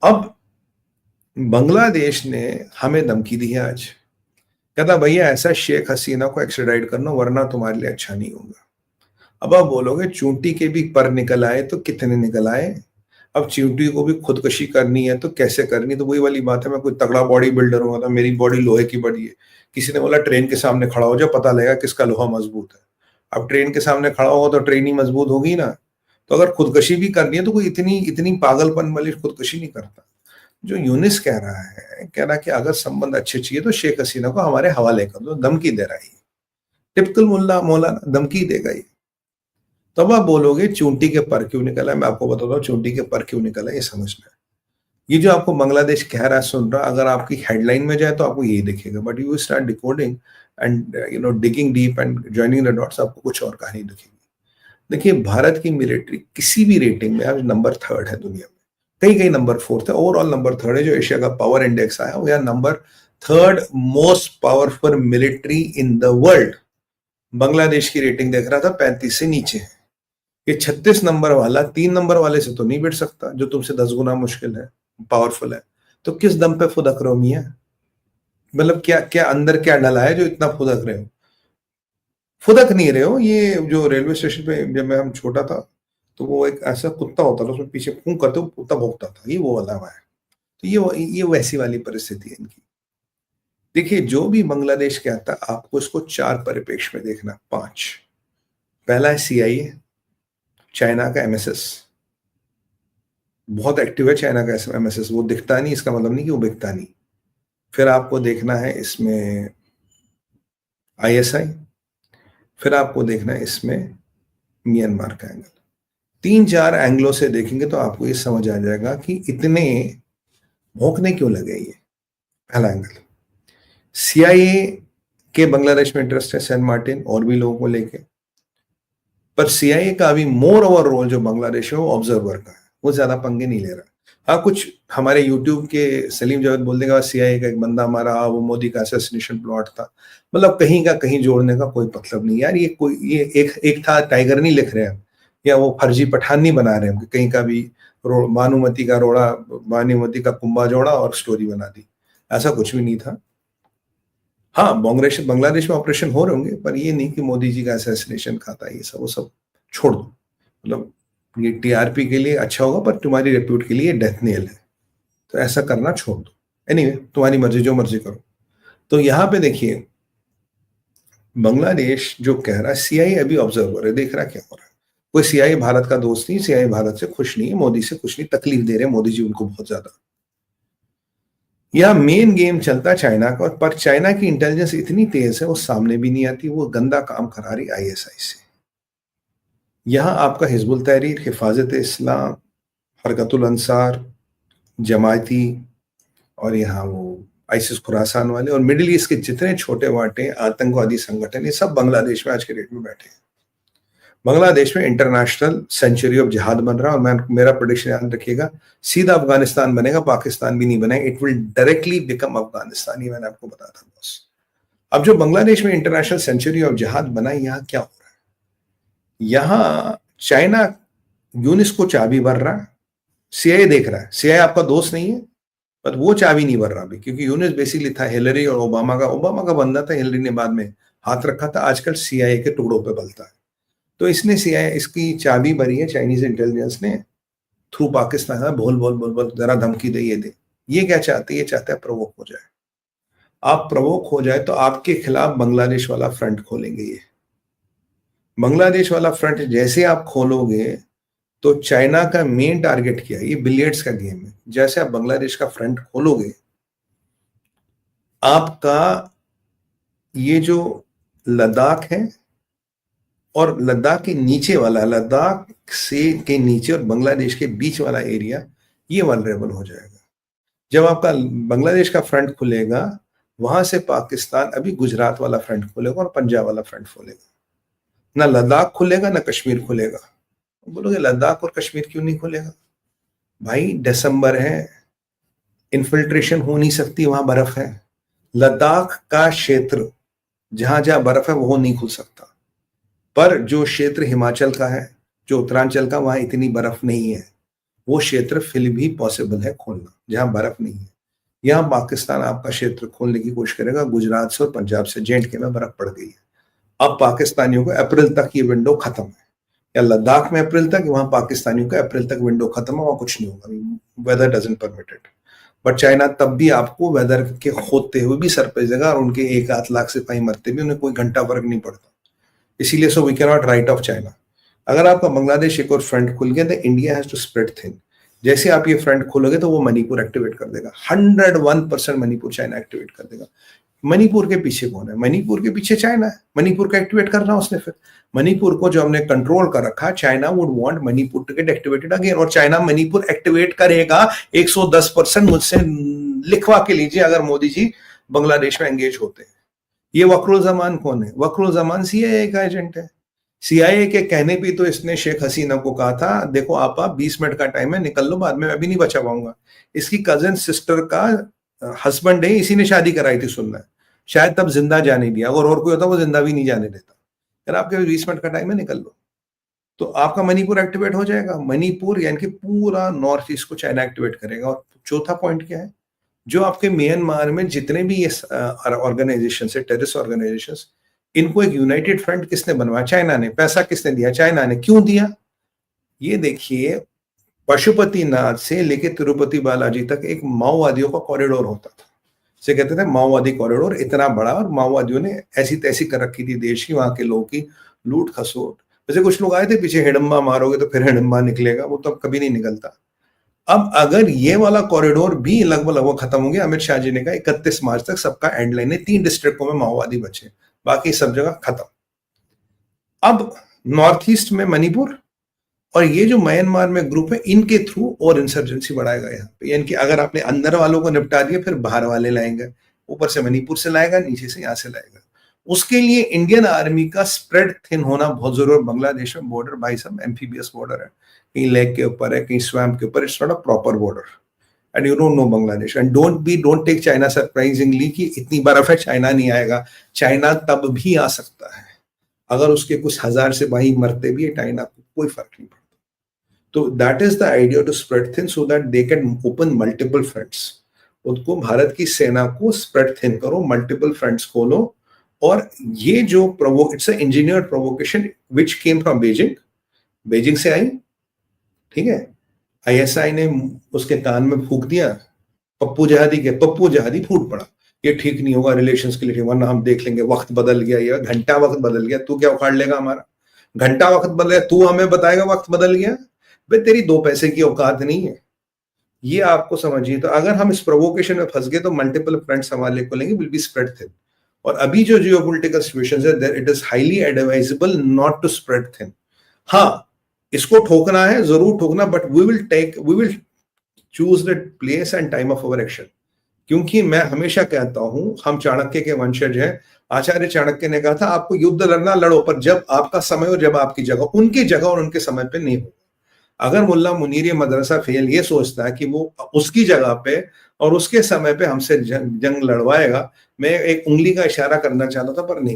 अब बांग्लादेश ने हमें धमकी दी है आज, कहता भैया ऐसा शेख हसीना को एक्स्ट्राडाइट करना वरना तुम्हारे लिए अच्छा नहीं होगा। अब आप बोलोगे चूंटी के भी पर निकल आए तो कितने निकल आए। अब चींटी को भी खुदकशी करनी है तो कैसे करनी, तो वही वाली बात है, मैं कोई तगड़ा बॉडी बिल्डर हूँ तो मेरी बॉडी लोहे की बड़ी है। किसी ने बोला ट्रेन के सामने खड़ा हो जाओ पता लगेगा किसका लोहा मजबूत है। अब ट्रेन के सामने खड़ा होगा तो ट्रेन ही मजबूत होगी ना। तो अगर खुदकशी भी करनी है तो कोई इतनी इतनी पागलपन वाली खुदकशी नहीं करता। जो यूनिस कह रहा है, कह रहा कि अगर संबंध अच्छे चाहिए तो शेख हसीना को हमारे हवाले कर दो, धमकी दे रहा है। टिपिकल मुल्ला मौलाना धमकी देगा ये। तब आप बोलोगे चूंटी के पर क्यों निकला है, मैं आपको बताता हूँ चूंटी के पर क्यों निकला है, ये समझना है। ये जो आपको बांग्लादेश कह रहा है सुन रहा, अगर आपकी हेडलाइन में जाए तो आपको यही दिखेगा, but you start decoding and digging deep and joining the dots, आपको कुछ और कहानी दिखेगी। देखिए भारत की मिलिट्री किसी भी रेटिंग में आज नंबर 3 है दुनिया में, कहीं कहीं नंबर 4 है, ओवरऑल नंबर 3 है। जो एशिया का पावर इंडेक्स आया वो number 3 most powerful military in the world. Bangladesh की रेटिंग देख रहा था 35 से नीचे है। ये 36 नंबर वाला 3 नंबर वाले से तो नहीं बैठ सकता, जो तुमसे 10 गुना मुश्किल है, पावरफुल है। तो किस दम पे फुदक रहे हो मियां, मतलब क्या क्या अंदर क्या डला है जो इतना फुदक रहे हो। फुदक नहीं रहे हो। ये जो रेलवे स्टेशन पे जब मैं हम छोटा था तो वो एक ऐसा कुत्ता होता था, उसमें पीछे फूंक करते वो कुत्ता भौंकता था, ये वो वाला हुआ है। तो ये वैसी वाली परिस्थिति है इनकी। देखिए जो भी बांग्लादेश कहता है आपको इसको 4 परिप्रेक्ष्य में देखना, 5। पहला है CIA, चाइना का MSS, बहुत एक्टिव है चाइना का MSS, वो दिखता नहीं इसका मतलब नहीं कि वो बिकता नहीं। फिर आपको देखना है इसमें ISI, फिर आपको देखना है इसमें म्यांमार का एंगल। 3-4 एंगलों से देखेंगे तो आपको ये समझ आ जाएगा कि इतने भौंकने क्यों लगे। ये पहला एंगल। CIA के बांग्लादेश में इंटरेस्ट है, सेंट मार्टिन और भी लोगों को लेके, पर CIA का अभी मोर ओवर रोल जो बांग्लादेश है वो ऑब्जर्वर का है, वो ज्यादा पंगे नहीं ले रहा। हाँ कुछ हमारे यूट्यूब के सलीम जावेद बोल देगा CIA का एक बंदा हमारा वो मोदी का असैसिनेशन प्लॉट था, मतलब कहीं का कहीं जोड़ने का कोई मतलब नहीं यार। ये एक था टाइगर नहीं लिख रहे हैं, या वो फर्जी पठान नहीं बना रहे हैं कहीं का भी भानुमति का रोड़ा, भानुमति का कुंभा जोड़ा और स्टोरी बना दी, ऐसा कुछ भी नहीं था। हाँ बांग्लादेश में ऑपरेशन हो रहे होंगे, पर ये नहीं कि मोदी जी का असैसिनेशन खाता है, ये सब वो सब छोड़ दो। मतलब ये TRP के लिए अच्छा होगा पर तुम्हारी रेप्यूट के लिए डेथ नेल है, तो ऐसा करना छोड़ दो। एनीवे तुम्हारी मर्जी, जो मर्जी करो। तो यहाँ पे देखिए बांग्लादेश जो कह रहा है CIA अभी ऑब्जर्वर है, देख रहा क्या हो रहा है। कोई CIA भारत का दोस्त नहीं, CIA भारत से खुश नहीं है, मोदी से खुश नहीं, तकलीफ दे रहे हैं मोदी जी उनको बहुत ज्यादा। यह मेन गेम चलता है चाइना का, पर चाइना की इंटेलिजेंस इतनी तेज है वो सामने भी नहीं आती, वो गंदा काम करा रही ISI से। यहां आपका हिजबुल तहरीर, हिफाजत इस्लाम, हरकतुल अंसार, जमायती, और यहाँ वो आइसिस खुरासान वाले और मिडिल ईस्ट के जितने छोटे वाटे आतंकवादी संगठन, ये सब बांग्लादेश में आज के डेट में बैठे हैं। बांग्लादेश में इंटरनेशनल सेंचुरी ऑफ जिहाद बन रहा है, और मेरा प्रेडिक्शन याद रखिएगा, सीधा अफगानिस्तान बनेगा, पाकिस्तान भी नहीं बनेगा, it will directly become Afghanistan, ये मैंने आपको बताया था बॉस। अब जो बांग्लादेश में इंटरनेशनल सेंचुरी ऑफ जिहाद बना, यहाँ क्या हो रहा है, यहाँ चाइना यूनिस को चाबी भर रहा है, CIA देख रहा है। CIA आपका दोस्त नहीं है, पर वो चाबी नहीं भर रहा अभी, क्योंकि यूनिस बेसिकली था हिलरी और ओबामा का बंदा था, हिलरी ने बाद में हाथ रखा था, आजकल CIA के टुकड़ों पे बलता है। तो इसने CIA इसकी चाबी भरी है चाइनीज इंटेलिजेंस ने थ्रू पाकिस्तान, बोल बोल बोल बोल जरा धमकी दे ये दे। ये क्या चाहते हैं, ये चाहता है प्रवोक हो जाए। आप प्रवोक हो जाए तो आपके खिलाफ बांग्लादेश वाला फ्रंट खोलेंगे। ये बांग्लादेश वाला फ्रंट जैसे आप खोलोगे तो चाइना का मेन टारगेट क्या है, ये बिलियर्ड्स का गेम है। जैसे आप बांग्लादेश का फ्रंट खोलोगे, आपका ये जो लद्दाख है और लद्दाख के नीचे वाला, लद्दाख से के नीचे और बांग्लादेश के बीच वाला एरिया, ये वल्नरेबल हो जाएगा। जब आपका बांग्लादेश का फ्रंट खुलेगा, वहां से पाकिस्तान अभी गुजरात वाला फ्रंट खोलेगा और पंजाब वाला फ्रंट खोलेगा। ना लद्दाख खुलेगा ना कश्मीर खुलेगा। बोलोगे लद्दाख और कश्मीर क्यों नहीं खुलेगा? भाई दिसंबर है, इन्फिल्ट्रेशन हो नहीं सकती, वहां बर्फ है। लद्दाख का क्षेत्र जहां जहां बर्फ है वो नहीं खुल सकता, पर जो क्षेत्र हिमाचल का है, जो उत्तरांचल का, वहां इतनी बर्फ नहीं है। वो क्षेत्र फिर भी पॉसिबल है खोलना, जहां बर्फ नहीं है। यहाँ पाकिस्तान आपका क्षेत्र खोलने की कोशिश करेगा, गुजरात से और पंजाब से, J&K में बर्फ पड़ गई है। अब पाकिस्तानियों को अप्रैल तक ये विंडो खत्म है, या लद्दाख में अप्रैल तक, वहां पाकिस्तानियों का अप्रैल तक विंडो खत्म है, वहां कुछ नहीं होगा, weather doesn't permit it. But China तब भी आपको वेदर के होते हुए भी सर पे जगह, और उनके 1-8 लाख सिपाही मरते भी उन्हें कोई घंटा फर्क नहीं पड़ता। इसीलिए so we can not write off China. अगर आपका बांग्लादेश एक और फ्रंट खुल गया, तो India has to spread thin. जैसे आप ये फ्रंट खोलोगे तो वो मणिपुर एक्टिवेट कर देगा, 101% मणिपुर चाइना एक्टिवेट कर देगा। मणिपुर के पीछे कौन है? मणिपुर के पीछे चाइना है। मणिपुर को एक्टिवेट करना उसने, फिर मणिपुर को जो हमने कंट्रोल कर रखा, China would want Manipur to get activated again, और चाइना मणिपुर एक्टिवेट करेगा 110%। मुझसे लिखवा के लीजिए, अगर मोदी जी बांग्लादेश में एंगेज होते हैं। ये वक्रुज़मान कौन है? वक्रुज़मान सीआईए का एजेंट है। सीआईए के कहने पे तो इसने शेख हसीना को कहा था, देखो आप 20 मिनट का टाइम है, निकल लो, बाद में मैं भी नहीं बचा पाऊंगा। इसकी कजन सिस्टर का हस्बैंड है, इसी ने शादी कराई थी, सुनना है। शायद तब जिंदा जाने दिया, अगर और कोई होता वो जिंदा भी नहीं जाने देता। यार आपके 20 मिनट का टाइम है, निकल लो। तो आपका मणिपुर एक्टिवेट हो जाएगा। मणिपुर यानी कि पूरा नॉर्थ ईस्ट को चाइना एक्टिवेट करेगा। और चौथा पॉइंट क्या है? जो आपके म्यांमार में जितने भी ये ऑर्गेनाइजेशन है, टेररिस्ट ऑर्गेनाइजेशन, इनको एक यूनाइटेड फ्रंट किसने बनवाया? चाइना ने। पैसा किसने दिया? चाइना ने। क्यों दिया? ये देखिए, पशुपतिनाथ से लेके तिरुपति बालाजी तक एक माओवादियों का कॉरिडोर होता था, से कहते थे माओवादी कॉरिडोर, इतना बड़ा, और माओवादियों ने ऐसी तैसी कर रखी थी देश की, वहां के लोगों की लूट खसोट। वैसे कुछ लोग आए थे पीछे, हिडम्बा मारोगे तो फिर हिडम्बा निकलेगा, वो तो अब कभी नहीं निकलता। अब अगर ये वाला कॉरिडोर भी लगभग खत्म हो गया, अमित शाह जी ने कहा 31 मार्च तक सबका एंड लाइन है, 3 डिस्ट्रिक्टों में माओवादी बचे, बाकी सब जगह खत्म। अब नॉर्थ ईस्ट में मणिपुर और ये जो म्यांमार में ग्रुप है, इनके थ्रू और इंसर्जेंसी बढ़ाएगा यहाँ पे। यानी कि अगर आपने अंदर वालों को निपटा दिया, फिर बाहर वाले लाएंगे, ऊपर से मणिपुर से लाएगा, नीचे से यहाँ से लाएगा। उसके लिए इंडियन आर्मी का स्प्रेड थिन होना बहुत जरूरी है। बांग्लादेश में बॉर्डर भाई साहब एम्फीबियस बॉर्डर है, कहीं लेक के ऊपर है, कहीं स्वैम्प के ऊपर, it's not a proper border, and you don't know Bangladesh. And don't take China surprisingly कि इतनी बर्फ है चाइना नहीं आएगा। चाइना तब भी आ सकता है, अगर उसके कुछ 1000 सिपाही मरते भी है, चाइना को कोई फर्क नहीं पड़ता। तो that is the idea, to spread thin so that they can open multiple fronts. उनको भारत की सेना को स्प्रेड थिन करो, मल्टीपल फ्रंट्स खोलो। और ये जो it's engineered provocation which came from Beijing से आई, ठीक है। आईएसआई ने उसके कान में फूंक दिया, पप्पू जहादी फूट पड़ा, ये ठीक नहीं होगा रिलेशंस के लिए, वरना हम देख लेंगे, वक्त बदल गया, ये घंटा वक्त बदल गया, तू क्या उखाड़ लेगा हमारा? घंटा वक्त बदल गया, तू हमें बताएगा वक्त बदल गया? भाई तेरी 2 पैसे की औकात नहीं है, ये आपको समझिए। तो अगर हम इस प्रोवोकेशन में फंस गए तो मल्टीपल फ्रंट्स हमारे को लेंगे, विल बी स्प्रेड थिन। और अभी जो जियोपॉलिटिकल सिचुएशंस है, it is highly advisable not to spread thin. हाँ, इसको ठोकना है, जरूर ठोकना, but we will choose the place and time of our action. क्योंकि मैं हमेशा कहता हूं, हम चाणक्य के वंशज हैं। आचार्य चाणक्य ने कहा था, आपको युद्ध लड़ना लड़ो, पर जब आपका समय और जब आपकी जगह, उनकी जगह और उनके समय पे नहीं हो। अगर मुल्ला मुनीर मदरसा फेल ये सोचता है कि वो उसकी जगह पे और उसके समय पे हमसे जंग लड़वाएगा, मैं एक उंगली का इशारा करना चाहता था, पर नहीं।